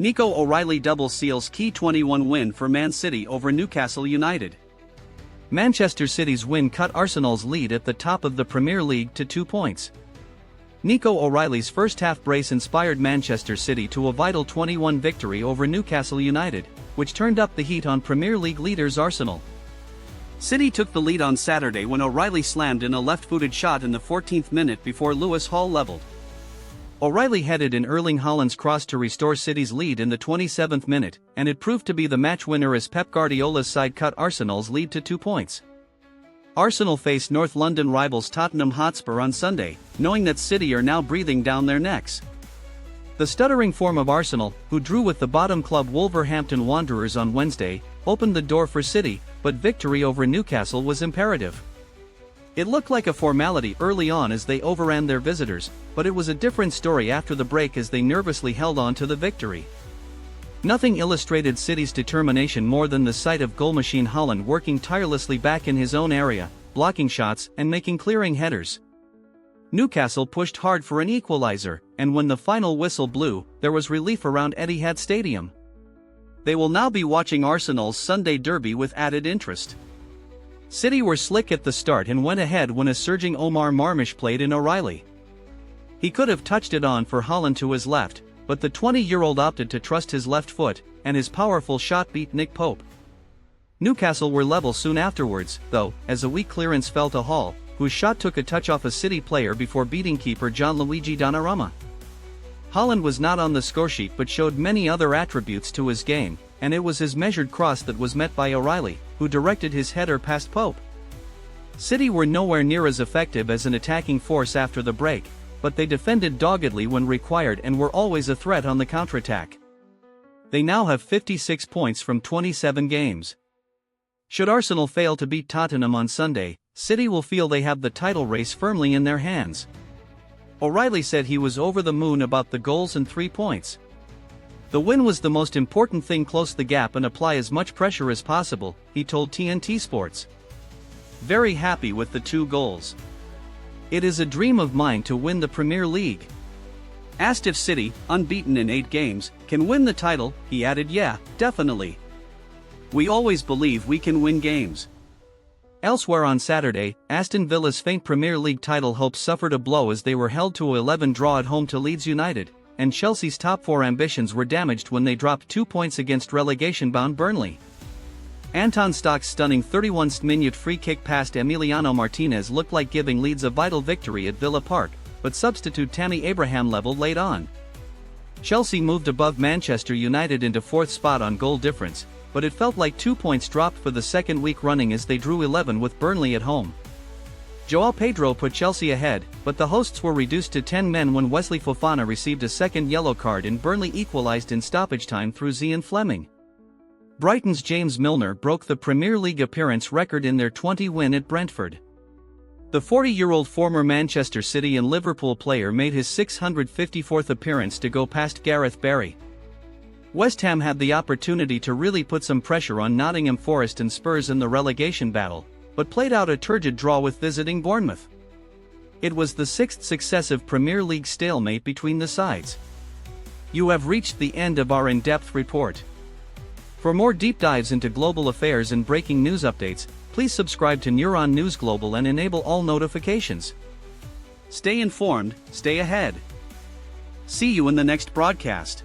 Nico OReilly double seals key 21 win for Man City over Newcastle United. Manchester City's win cut Arsenal's lead at the top of the Premier League to 2 points. Nico OReilly's first-half brace inspired Manchester City to a vital 21 victory over Newcastle United, which turned up the heat on Premier League leaders Arsenal. City took the lead on Saturday when OReilly slammed in a left-footed shot in the 14th minute before Lewis Hall leveled. OReilly headed in Erling Haaland's cross to restore City's lead in the 27th minute, and it proved to be the match winner as Pep Guardiola's side cut Arsenal's lead to 2 points. Arsenal face North London rivals Tottenham Hotspur on Sunday, knowing that City are now breathing down their necks. The stuttering form of Arsenal, who drew with the bottom club Wolverhampton Wanderers on Wednesday, opened the door for City, but victory over Newcastle was imperative. It looked like a formality early on as they overran their visitors, but it was a different story after the break as they nervously held on to the victory. Nothing illustrated City's determination more than the sight of goal machine Haaland working tirelessly back in his own area, blocking shots and making clearing headers. Newcastle pushed hard for an equaliser, and when the final whistle blew, there was relief around Etihad Stadium. They will now be watching Arsenal's Sunday derby with added interest. City were slick at the start and went ahead when a surging Omar Marmoush played in OReilly. He could have touched it on for Haaland to his left, but the 20-year-old opted to trust his left foot, and his powerful shot beat Nick Pope. Newcastle were level soon afterwards, though, as a weak clearance fell to Hall, whose shot took a touch off a City player before beating keeper Gianluigi Donnarumma. Haaland was not on the scoresheet but showed many other attributes to his game, and it was his measured cross that was met by OReilly, who directed his header past Pope. City were nowhere near as effective as an attacking force after the break, but they defended doggedly when required and were always a threat on the counterattack. They now have 56 points from 27 games. Should Arsenal fail to beat Tottenham on Sunday, City will feel they have the title race firmly in their hands. OReilly said he was over the moon about the goals and 3 points. The win was the most important thing. Close the gap and apply as much pressure as possible, he told TNT Sports. Very happy with the 2 goals. It is a dream of mine to win the Premier League. Asked if City, unbeaten in 8 games, can win the title, he added, "Yeah, definitely. We always believe we can win games." Elsewhere on Saturday, Aston Villas' faint Premier League title hopes suffered a blow as they were held to a 11 draw at home to Leeds United, and Chelsea's top 4 ambitions were damaged when they dropped 2 points against relegation-bound Burnley. Anton Stachs' stunning 31st-minute free kick past Emiliano Martinez looked like giving Leeds a vital victory at Villa Park, but substitute Tammy Abraham leveled late on. Chelsea moved above Manchester United into 4th spot on goal difference, but it felt like 2 points dropped for the second week running as they drew 11 with Burnley at home. Joao Pedro put Chelsea ahead, but the hosts were reduced to 10 men when Wesley Fofana received a second yellow card and Burnley equalised in stoppage time through Zian Flemming. Brightons James Milner broke the Premier League appearance record in their 20 win at Brentford. The 40-year-old former Manchester City and Liverpool player made his 654th appearance to go past Gareth Barry. West Ham had the opportunity to really put some pressure on Nottingham Forest and Spurs in the relegation battle, but played out a turgid draw with visiting Bournemouth. It was the 6th successive Premier League stalemate between the sides. You have reached the end of our in-depth report. For more deep dives into global affairs and breaking news updates, please subscribe to Neuron News Global and enable all notifications. Stay informed, stay ahead. See you in the next broadcast.